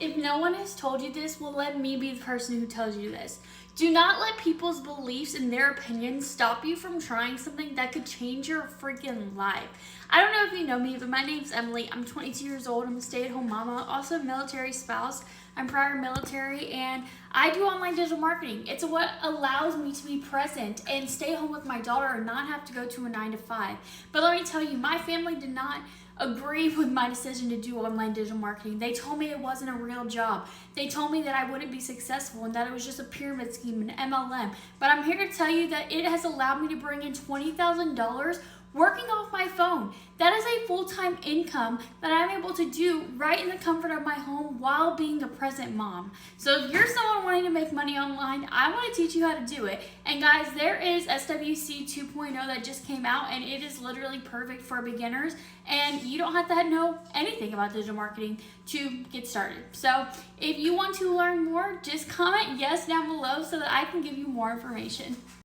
If no one has told you this, well, let me be the person who tells you this. Do not let people's beliefs and their opinions stop you from trying something that could change your freaking life. I don't know if you know me, but my name's Emily. I'm 22 years old. I'm a stay-at-home mama, also a military spouse. I'm prior military, and I do online digital marketing. It's what allows me to be present and stay home with my daughter and not have to go to a 9 to 5. But let me tell you, my family did not agree with my decision to do online digital marketing. They told me it wasn't a real job. They told me that I wouldn't be successful and that it was just a pyramid scheme, an MLM. But I'm here to tell you that it has allowed me to bring in $20,000 working off my phone. That is a full-time income that I'm able to do right in the comfort of my home while being a present mom. So if you're someone wanting to make money online, I want to teach you how to do it. And guys, there is SWC 2.0 that just came out, and it is literally perfect for beginners, and you don't have to know anything about digital marketing to get started. So if you want to learn more, just comment yes down below so that I can give you more information.